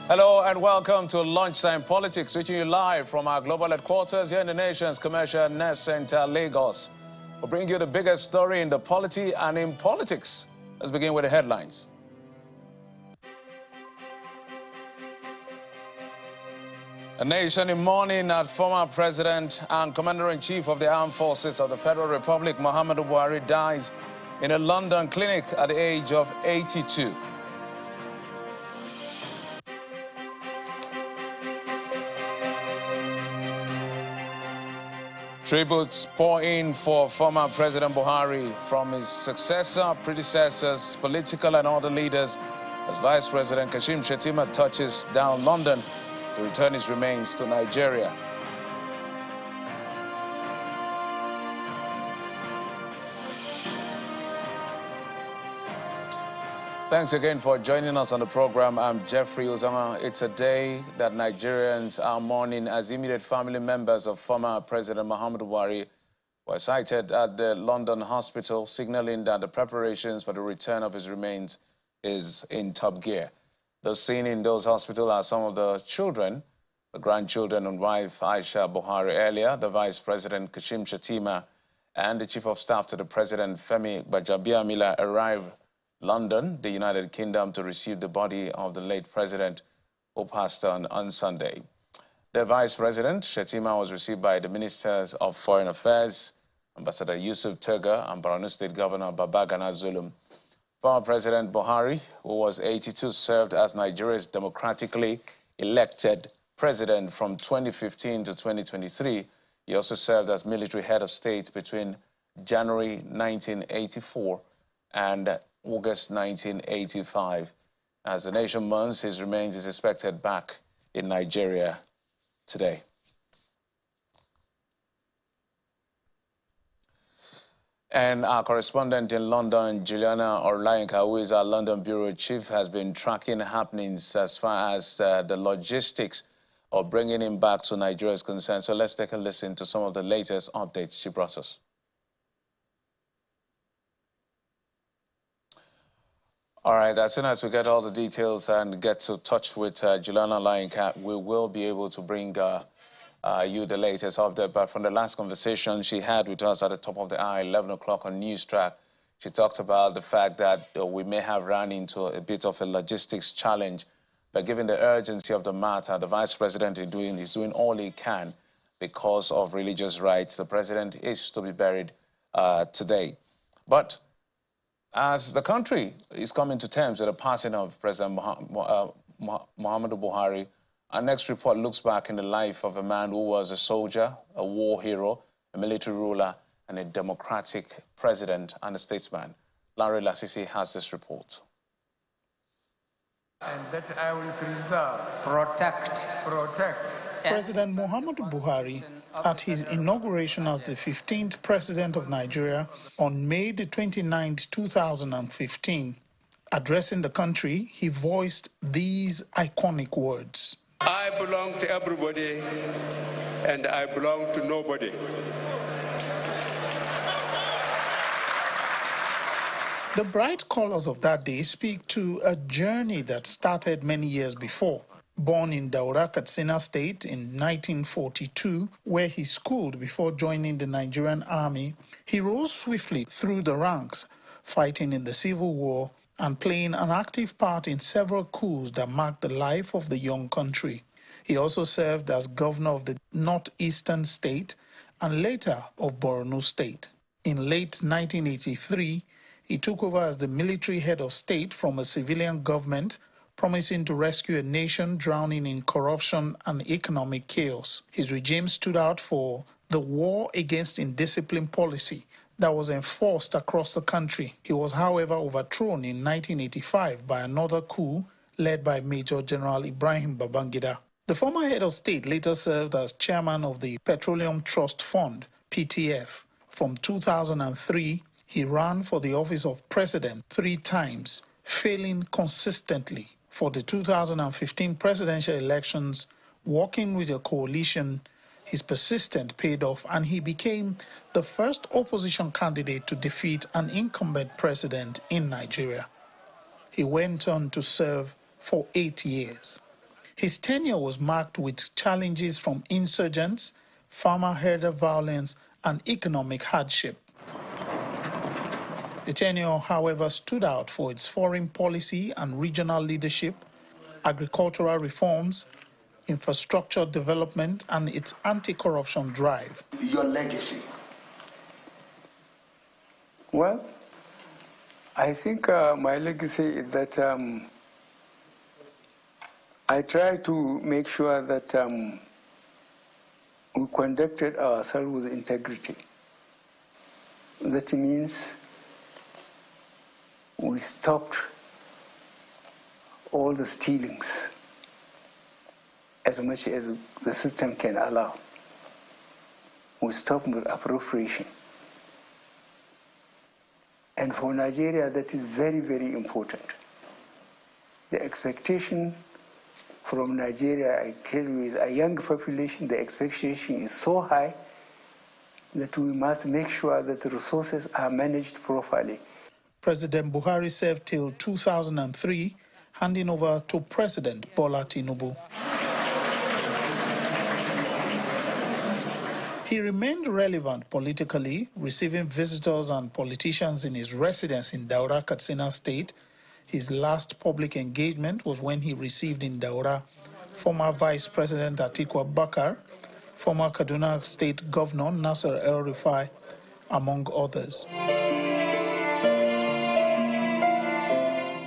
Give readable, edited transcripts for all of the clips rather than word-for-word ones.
Hello and welcome to Lunchtime Politics, reaching you live from our global headquarters here in the nation's commercial nerve center, Lagos. We'll bring you the biggest story in the polity and in politics. Let's begin with the headlines. A nation in mourning at former President and Commander-in-Chief of the Armed Forces of the Federal Republic, Muhammadu Buhari, dies in a London clinic at the age of 82. Tributes pour in for former President Buhari from his successor, predecessors, political and other leaders, as Vice President Kashim Shettima touches down London to return his remains to Nigeria. Thanks again for joining us on the program. I'm Jeffrey Uzama. It's a day that Nigerians are mourning as immediate family members of former President Muhammadu Buhari were sighted at the London hospital, signaling that the preparations for the return of his remains is in top gear. Those seen in those hospitals are some of the children, the grandchildren and wife Aisha Buhari earlier, the Vice President Kashim Shettima, and the Chief of Staff to the President Femi Gbajabiamila arrived London, the United Kingdom, to receive the body of the late president who passed on Sunday. The Vice President, Shettima, was received by the Ministers of Foreign Affairs, Ambassador Yusuf Turga, and Borno State Governor Babagana Zulum. Former President Buhari, who was 82, served as Nigeria's democratically elected president from 2015 to 2023. He also served as military head of state between January 1984 and August 1985. As the nation mourns, his remains is expected back in Nigeria today. And our correspondent in London, Juliana Orlainka, who is our London bureau chief, has been tracking happenings as far as the logistics of bringing him back to Nigeria is concerned. So let's take a listen to some of the latest updates she brought us. All right, as soon as we get all the details and get to touch with Juliana Orlainka, we will be able to bring you the latest update. But from the last conversation she had with us at the top of the hour, 11 o'clock on News Track, she talked about the fact that we may have run into a bit of a logistics challenge. But given the urgency of the matter, the Vice President is doing all he can because of religious rights. The President is to be buried today. But as the country is coming to terms with the passing of President Muhammadu Buhari, our next report looks back in the life of a man who was a soldier, a war hero, a military ruler, and a democratic president and a statesman. Larry Lasisi has this report. And that I will preserve, protect. President Muhammadu Buhari, at his inauguration as the 15th President of Nigeria on May the 29th, 2015, addressing the country, he voiced these iconic words. I belong to everybody, and I belong to nobody. The bright colors of that day speak to a journey that started many years before. Born in Daura, Katsina State in 1942, where he schooled before joining the Nigerian army, he rose swiftly through the ranks, fighting in the Civil War and playing an active part in several coups that marked the life of the young country. He also served as governor of the northeastern state and later of Borno State. In late 1983, he took over as the military head of state from a civilian government, promising to rescue a nation drowning in corruption and economic chaos. His regime stood out for the war against indiscipline policy that was enforced across the country. He was, however, overthrown in 1985 by another coup led by Major General Ibrahim Babangida. The former head of state later served as chairman of the Petroleum Trust Fund, PTF. From 2003, he ran for the office of president 3 times, failing consistently. For the 2015 presidential elections, working with a coalition, his persistence paid off and he became the first opposition candidate to defeat an incumbent president in Nigeria. He went on to serve for 8 years. His tenure was marked with challenges from insurgents, farmer-herder violence, and economic hardship. The tenure, however, stood out for its foreign policy and regional leadership, agricultural reforms, infrastructure development, and its anti-corruption drive. Your legacy? Well, I think my legacy is that I try to make sure that we conducted ourselves with integrity. That means we stopped all the stealings as much as the system can allow. We stopped the appropriation. And for Nigeria, that is very, very important. The expectation from Nigeria, I tell you, is a young population. The expectation is so high that we must make sure that the resources are managed properly. President Buhari served till 2003, handing over to President Bola Tinubu. He remained relevant politically, receiving visitors and politicians in his residence in Daura, Katsina State. His last public engagement was when he received in Daura former Vice President Atiku Abubakar, former Kaduna State Governor Nasser El-Rufai, among others.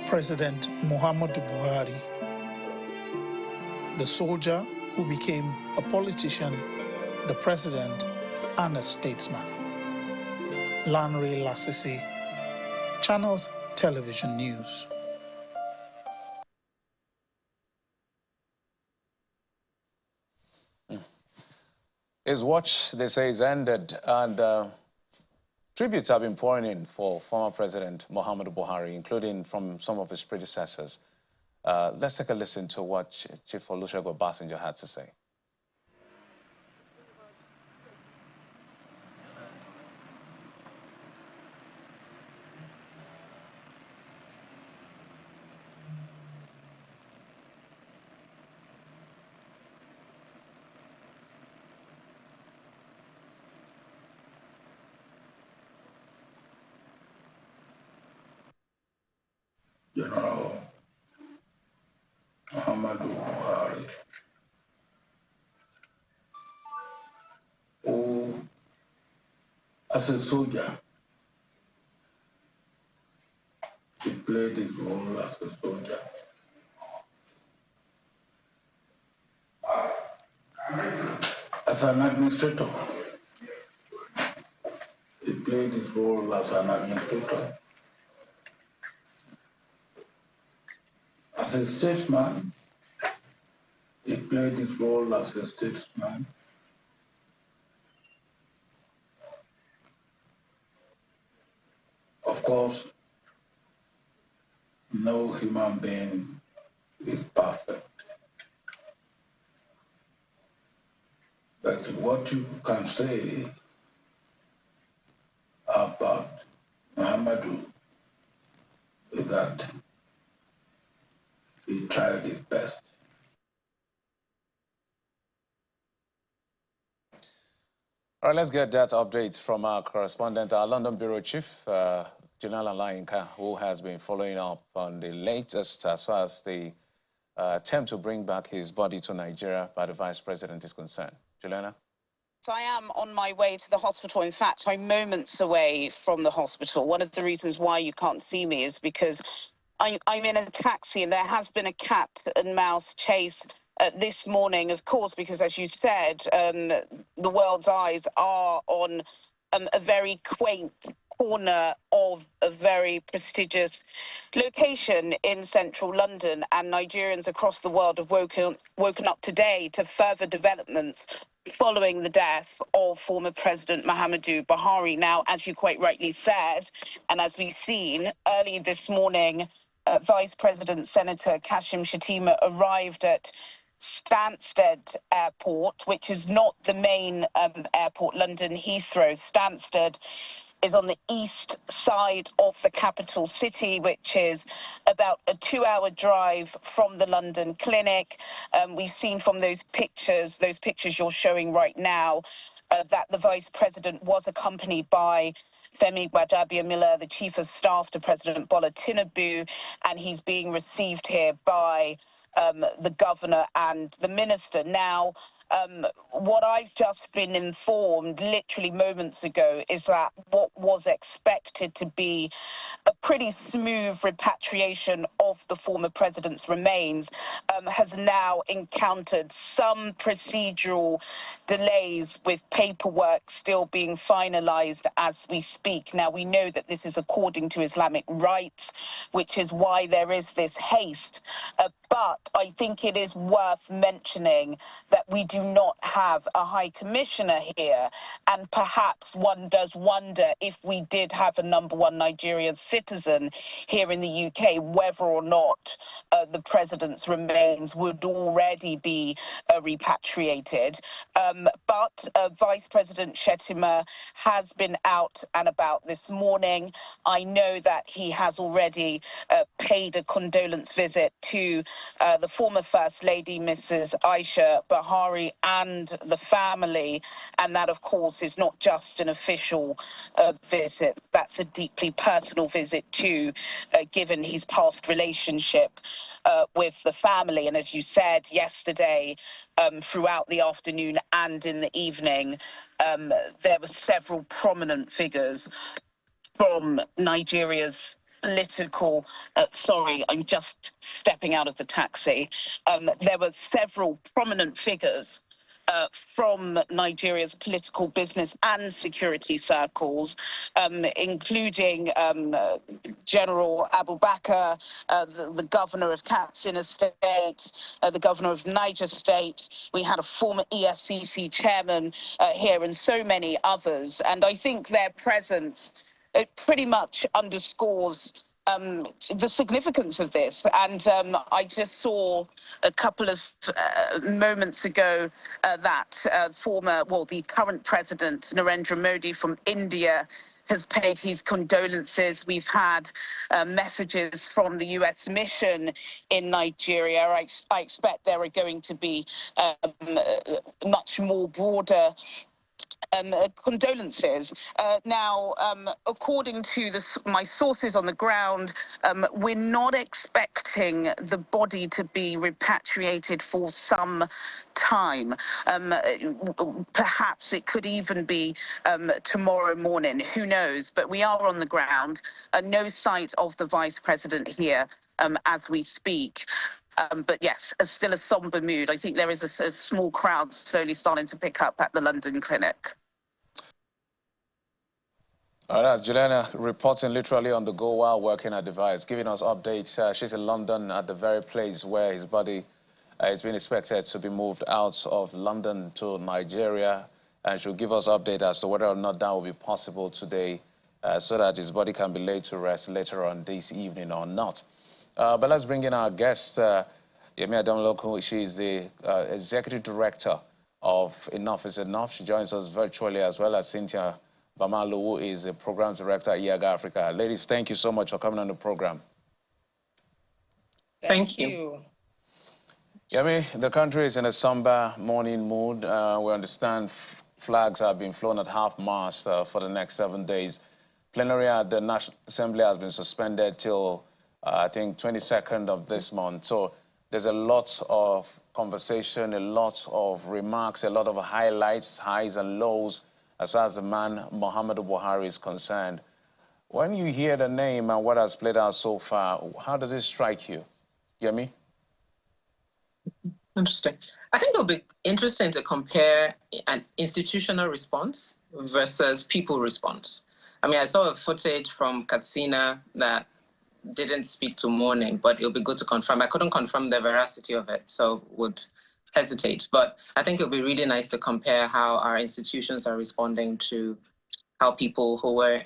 President Muhammadu Buhari, the soldier who became a politician, the president, and a statesman. Lanre Lasisi, Channels Television News. His watch, they say, is ended, and tributes have been pouring in for former President Muhammadu Buhari, including from some of his predecessors. Let's take a listen to what Chief Olusegun Obasanjo had to say. General Muhammadu Buhari, who, as a soldier, he played his role as a soldier. As an administrator, he played his role as an administrator. As a statesman, he played his role as a statesman. Of course, no human being is perfect. But what you can say about Muhammadu is that he tried his best. All right, let's get that update from our correspondent, our London Bureau Chief, Juliana Lainka, who has been following up on the latest as far as the attempt to bring back his body to Nigeria by the Vice President is concerned. Juliana? So I am on my way to the hospital. In fact, I'm moments away from the hospital. One of the reasons why you can't see me is because I'm in a taxi, and there has been a cat and mouse chase this morning, of course, because, as you said, the world's eyes are on a very quaint corner of a very prestigious location in central London, and Nigerians across the world have woken up today to further developments following the death of former President Muhammadu Buhari. Now, as you quite rightly said, and as we've seen early this morning, Vice President Senator Kashim Shettima arrived at Stansted Airport, which is not the main airport, London Heathrow. Stansted is on the east side of the capital city, which is about a 2-hour drive from the London clinic. We've seen from those pictures you're showing right now, that the Vice President was accompanied by Femi Gbadagbiamila, the Chief of Staff to President Bola Tinubu, and he's being received here by the Governor and the Minister. Now, what I've just been informed literally moments ago is that what was expected to be a pretty smooth repatriation of the former president's remains has now encountered some procedural delays, with paperwork still being finalized as we speak. Now, we know that this is according to Islamic rites, which is why there is this haste. But I think it is worth mentioning that we do not have a high commissioner here, and perhaps one does wonder, if we did have a #1 Nigerian citizen here in the UK, whether or not the president's remains would already be repatriated. But Vice President Shettima has been out and about this morning. I know that he has already paid a condolence visit to the former First Lady, Mrs. Aisha Buhari, and the family, and that, of course, is not just an official visit. That's a deeply personal visit too, given his past relationship with the family. And as you said yesterday, throughout the afternoon and in the evening, there were several prominent figures from Nigeria's political, sorry, I'm just stepping out of the taxi. There were several prominent figures from Nigeria's political, business and security circles, including General Abubakar, the governor of Katsina State, the governor of Niger State. We had a former EFCC chairman here, and so many others. And I think their presence, it pretty much underscores the significance of this. And I just saw a couple of moments ago that the current president, Narendra Modi from India, has paid his condolences. We've had messages from the US mission in Nigeria. I expect there are going to be much more broader condolences. Now, according to my sources on the ground, we're not expecting the body to be repatriated for some time. Perhaps it could even be tomorrow morning, who knows? But we are on the ground. No sight of the Vice President here as we speak. But yes, still a somber mood. I think there is a small crowd slowly starting to pick up at the London clinic. All right, Juliana reporting literally on the go while working at device, giving us updates. She's in London at the very place where his body is being expected to be moved out of London to Nigeria, and she'll give us update as to whether or not that will be possible today, so that his body can be laid to rest later on this evening or not. But let's bring in our guest, Yemi Adamloku. She's the Executive Director of Enough is Enough. She joins us virtually, as well as Cynthia Bamalu, who is a Program Director at Yiaga Africa. Ladies, thank you so much for coming on the program. Thank you. Yemi, the country is in a somber morning mood. We understand flags have been flown at half-mast for the next 7 days. Plenary at the National Assembly has been suspended till I think 22nd of this month. So there's a lot of conversation, a lot of remarks, a lot of highlights, highs and lows as far as the man Muhammadu Buhari is concerned. When you hear the name and what has played out so far, how does it strike you? Yemi? Interesting. I think it'll be interesting to compare an institutional response versus people response. I mean, I saw a footage from Katsina that didn't speak to mourning, but it'll be good to confirm. I couldn't confirm the veracity of it, so would hesitate. But I think it'll be really nice to compare how our institutions are responding to how people who were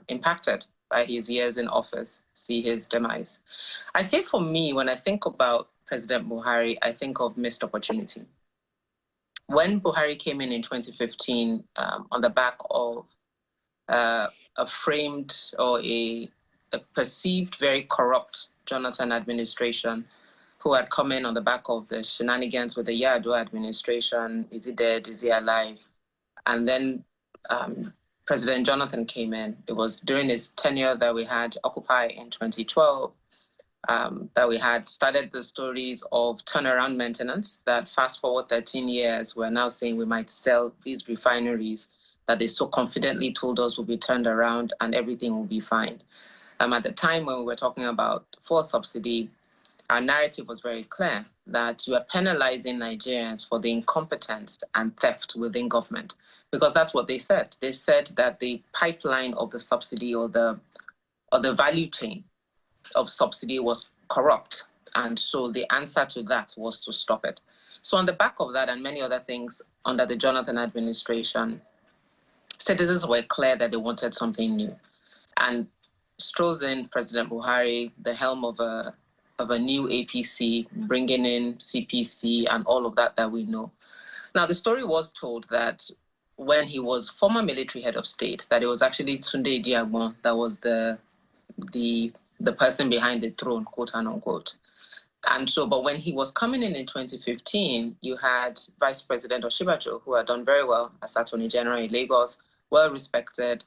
impacted by his years in office see his demise. I say for me, when I think about President Buhari, I think of missed opportunity. When Buhari came in 2015, on the back of framed or a perceived very corrupt Jonathan administration who had come in on the back of the shenanigans with the Yiaga administration. Is he dead? Is he alive? And then President Jonathan came in. It was during his tenure that we had Occupy in 2012, that we had started the stories of turnaround maintenance, that fast forward 13 years, we're now saying we might sell these refineries that they so confidently told us will be turned around and everything will be fine. At the time when we were talking about fuel subsidy, our narrative was very clear that you are penalizing Nigerians for the incompetence and theft within government, because that's what they said. They said that the pipeline of the subsidy or the value chain of subsidy was corrupt, and so the answer to that was to stop it. So on the back of that and many other things under the Jonathan administration, citizens were clear that they wanted something new. And strolls in President Buhari, the helm of a new APC, bringing in CPC and all of that we know. Now, the story was told that when he was former military head of state, that it was actually Tunde Yiaga that was the person behind the throne, quote unquote. And so, but when he was coming in 2015, you had Vice President Oshibajo, who had done very well as Attorney General in Lagos, well respected.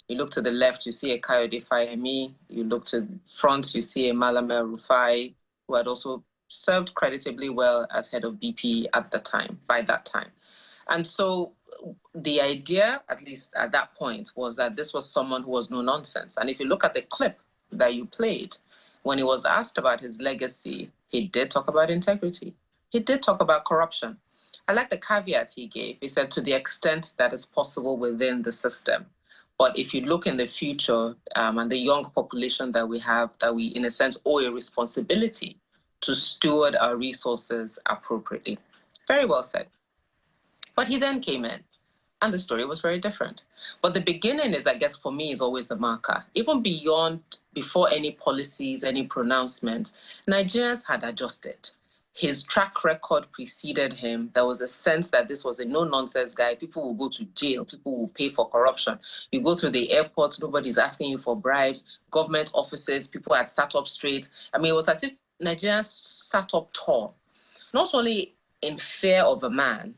You look to the left, you see a Kayode Fayemi. You look to the front, you see a Malame Rufai, who had also served creditably well as head of BP at the time, by that time. And so the idea, at least at that point, was that this was someone who was no nonsense. And if you look at the clip that you played, when he was asked about his legacy, he did talk about integrity. He did talk about corruption. I like the caveat he gave. He said, to the extent that is possible within the system. But if you look in the future and the young population that we have, that we, in a sense, owe a responsibility to steward our resources appropriately. Very well said. But he then came in, and the story was very different. But the beginning is, I guess, for me, is always the marker. Even before any policies, any pronouncements, Nigerians had adjusted. His track record preceded him. There was a sense that this was a no-nonsense guy. People will go to jail. People will pay for corruption. You go through the airport, nobody's asking you for bribes. Government offices, people had sat up straight. I mean, it was as if Nigerians sat up tall, not only in fear of a man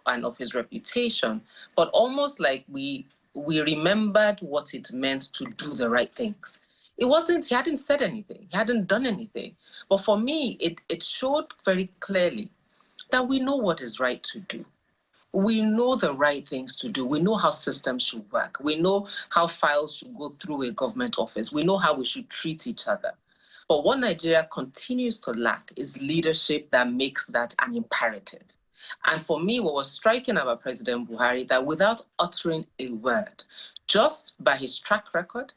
and of his reputation, but almost like we remembered what it meant to do the right things. He hadn't said anything, he hadn't done anything. But for me, it showed very clearly that we know what is right to do. We know the right things to do. We know how systems should work. We know how files should go through a government office. We know how we should treat each other. But what Nigeria continues to lack is leadership that makes that an imperative. And for me, what was striking about President Buhari, that without uttering a word, just by his track record,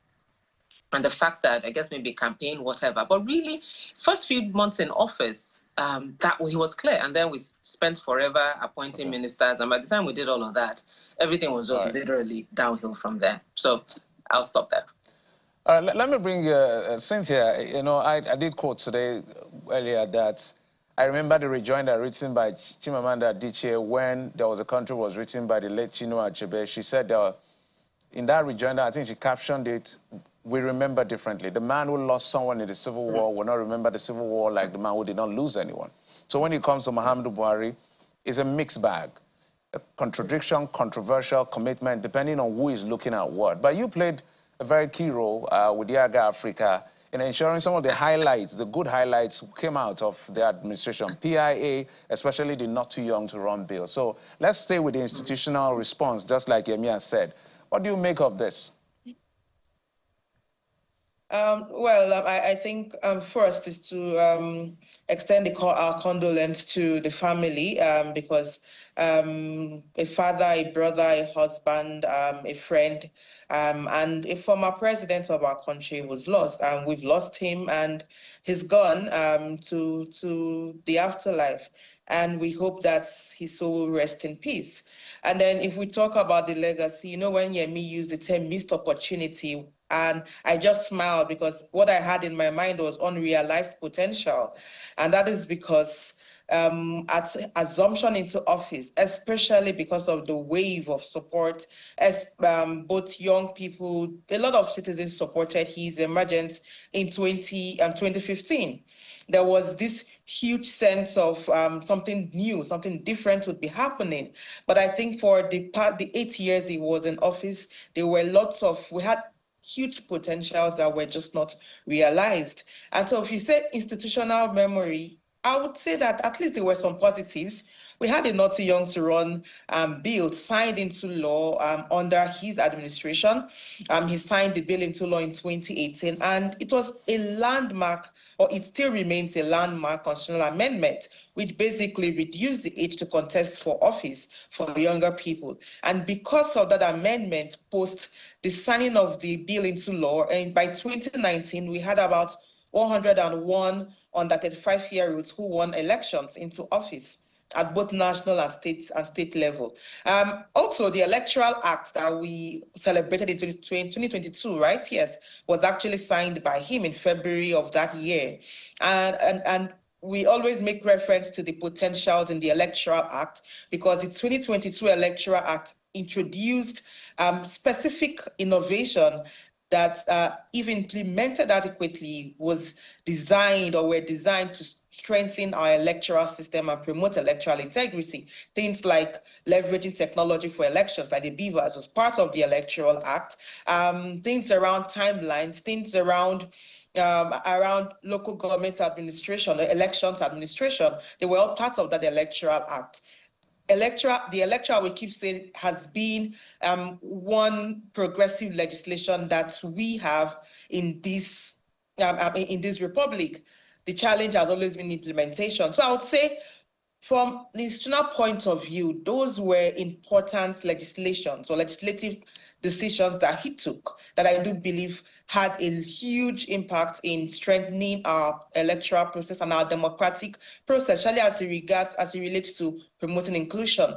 and the fact that, I guess maybe campaign, whatever, but really, first few months in office, that he was clear. And then we spent forever appointing ministers. And by the time we did all of that, everything was just literally downhill from there. So I'll stop there. All right, let me bring Cynthia. You know, I did quote today earlier that I remember the rejoinder written by Chimamanda Adichie when there was a country was written by the late Chinua Achebe. She said in that rejoinder, I think she captioned it, we remember differently. The man who lost someone in the Civil War will not remember the Civil War like the man who did not lose anyone. So when it comes to Muhammadu Buhari, it's a mixed bag. A contradiction, controversial, commitment, depending on who is looking at what. But you played a very key role with Yiaga Africa in ensuring some of the highlights, the good highlights, came out of the administration. PIA, especially the not too young to run bill. So let's stay with the institutional response, just like Yemia said. What do you make of this? I think first is to extend our condolence to the family because a father, a brother, a husband, a friend, and a former president of our country was lost. We've lost him, and he's gone to the afterlife. And we hope that his soul will rest in peace. And then if we talk about the legacy, you know, when Yemi used the term missed opportunity, and I just smiled because what I had in my mind was unrealized potential. And that is because at assumption into office, especially because of the wave of support, as both young people, a lot of citizens supported his emergence in 2015. There was this huge sense of something new, something different would be happening. But I think for the 8 years he was in office, we had huge potentials that were just not realized. And so if you say institutional memory, I would say that at least there were some positives. We had a Not Too Young to Run bill signed into law under his administration. He signed the bill into law in 2018, and it was a landmark, or it still remains a landmark constitutional amendment, which basically reduced the age to contest for office for younger people. And because of that amendment, post the signing of the bill into law, and by 2019, we had about 101 under 35-year-olds who won elections into office at both national and state level. Also, the Electoral Act that we celebrated in 2022, right? Yes, was actually signed by him in February of that year. And we always make reference to the potentials in the Electoral Act because the 2022 Electoral Act introduced specific innovation that, if implemented adequately, was designed or were designed to strengthen our electoral system and promote electoral integrity. Things like leveraging technology for elections, like the BVAS was part of the Electoral Act. Things around timelines, things around local government administration, elections administration, they were all parts of that Electoral Act. The electoral, we keep saying, has been one progressive legislation that we have in this republic. The challenge has always been implementation. So I would say, from the institutional point of view, those were important legislations or legislative decisions that he took that I do believe had a huge impact in strengthening our electoral process and our democratic process, especially as it relates to promoting inclusion.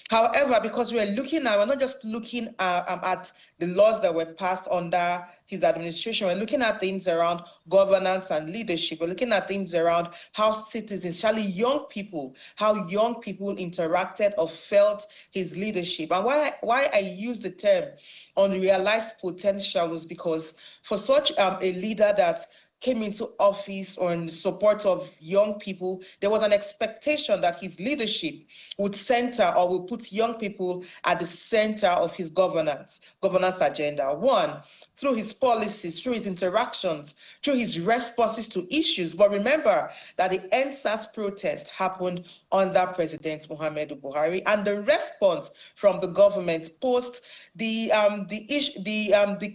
However, because we're not just looking at the laws that were passed under his administration, we're looking at things around governance and leadership. We're looking at things around how citizens, especially young people, how young people interacted or felt his leadership. And why I use the term unrealized potential was because for such a leader that came into office on support of young people, there was an expectation that his leadership would center or would put young people at the center of his governance agenda. One, through his policies, through his interactions, through his responses to issues. But remember that the EndSARS protest happened under President Muhammadu Buhari, and the response from the government post the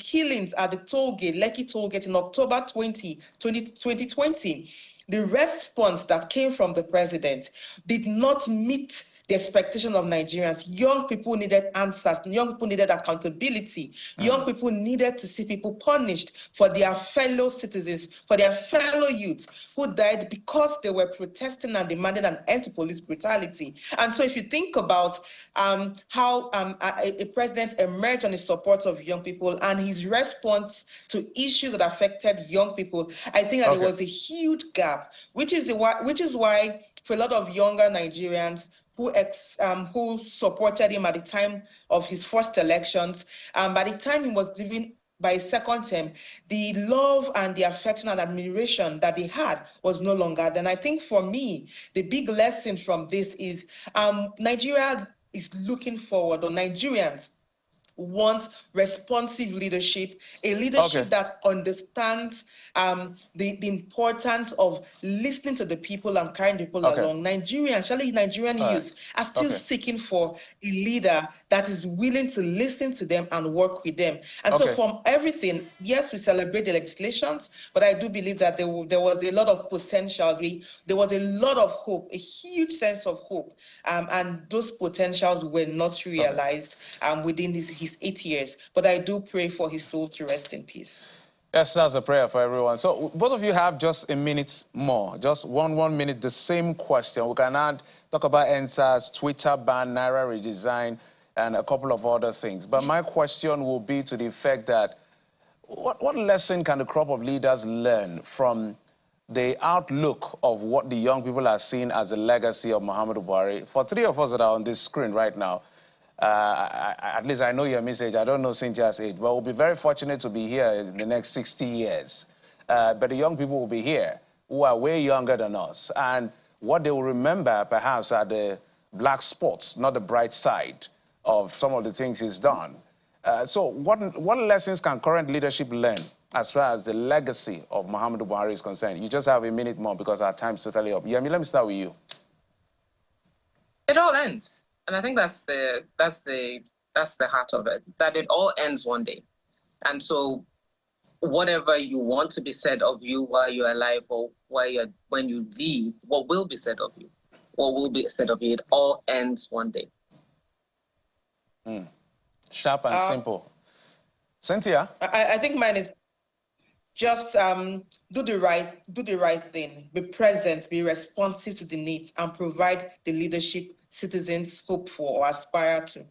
killings at the Lekki toll gate in October 2020, the response that came from the president did not meet the expectation of Nigerians. Young people needed answers. Young people needed accountability. Young people needed to see people punished for their fellow citizens, for their fellow youths who died because they were protesting and demanding an end to police brutality. And so if you think about how a president emerged on the support of young people and his response to issues that affected young people, I think that there was a huge gap, which is why for a lot of younger Nigerians who supported him at the time of his first elections, by the time he was leaving by his second term, the love and the affection and admiration that they had was no longer. Then I think for me, the big lesson from this is Nigeria is looking forward, or Nigerians want responsive leadership, a leadership that understands the importance of listening to the people and carrying people along. Nigerians, especially Nigerian youth, are still seeking for a leader that is willing to listen to them and work with them. And so from everything, yes, we celebrate the legislations, but I do believe that there was a lot of potentials. There was a lot of hope, a huge sense of hope, and those potentials were not realized within his 8 years. But I do pray for his soul to rest in peace. Yes, that's a prayer for everyone. So both of you have just a minute more, just one minute, the same question. We can talk about EndSARS, Twitter ban, Naira redesign, and a couple of other things. But my question will be to the effect that what lesson can the crop of leaders learn from the outlook of what the young people are seeing as the legacy of Muhammadu Buhari. For three of us that are on this screen right now, at least I know your message. I don't know Cynthia's age, but we'll be very fortunate to be here in the next 60 years. But the young people will be here who are way younger than us. And what they will remember, perhaps, are the black spots, not the bright side of some of the things he's done. So what lessons can current leadership learn as far as the legacy of Muhammadu Buhari is concerned? You just have a minute more because our time's totally up. Yemi, let me start with you. It all ends. And I think that's the heart of it, that it all ends one day. And so whatever you want to be said of you while you're alive or when you leave, what will be said of you, it all ends one day. Sharp and simple. Cynthia? I think mine is just do the right thing, be present, be responsive to the needs, and provide the leadership citizens hope for or aspire to.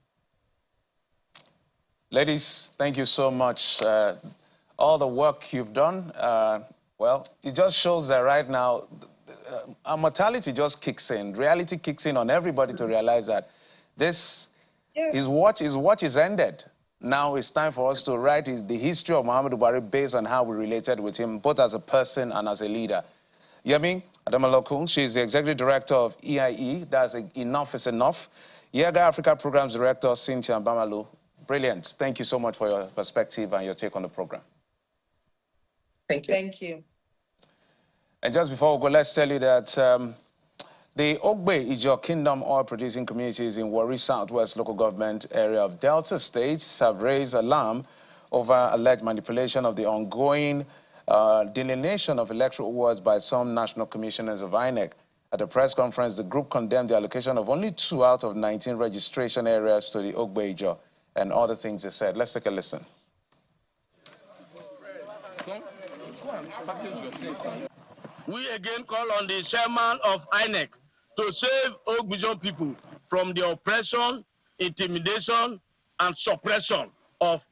Ladies, thank you so much. All the work you've done, well, it just shows that right now, our mortality just kicks in. Reality kicks in on everybody to realize that this, his watch is ended. Now it's time for us to write the history of Muhammadu Buhari based on how we related with him, both as a person and as a leader. Yemi Adamalokun, she is the Executive Director of EiE. That's Enough is Enough. Yiaga Africa Programs Director, Cynthia Bamalu. Brilliant. Thank you so much for your perspective and your take on the program. Thank you. Thank you. And just before we go, let's tell you that the Ogbe Ijo Kingdom oil-producing communities in Warri Southwest local government area of Delta States have raised alarm over alleged manipulation of the ongoing delineation of electoral wards by some national commissioners of INEC. At a press conference, the group condemned the allocation of only 2 out of 19 registration areas to the Ogbe Ijo and other things they said. Let's take a listen. We again call on the chairman of INEC to save Ogbijo people from the oppression, intimidation, and suppression of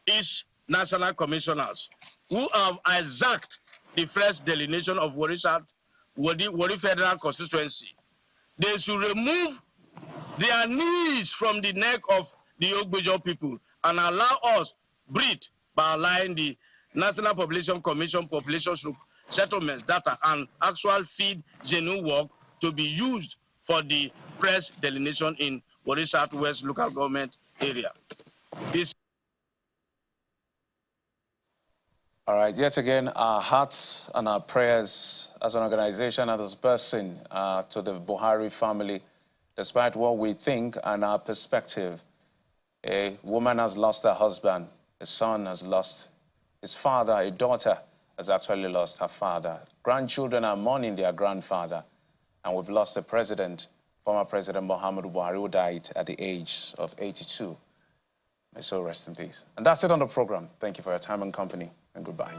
its national commissioners who have exacted the fresh delineation of Warri Federal Constituency. They should remove their knees from the neck of the Ogbijo people and allow us breathe by allowing the National Population Commission population settlements data and actual feed genuine work to be used for the fresh delineation in Warri Southwest local government area. All right, yet again, our hearts and our prayers as an organization and as a person to the Buhari family, despite what we think and our perspective. A woman has lost her husband, a son has lost his father, a daughter has actually lost her father. Grandchildren are mourning their grandfather. And we've lost the president, former President Muhammadu Buhari, who died at the age of 82. May so rest in peace. And that's it on the program. Thank you for your time and company, and goodbye.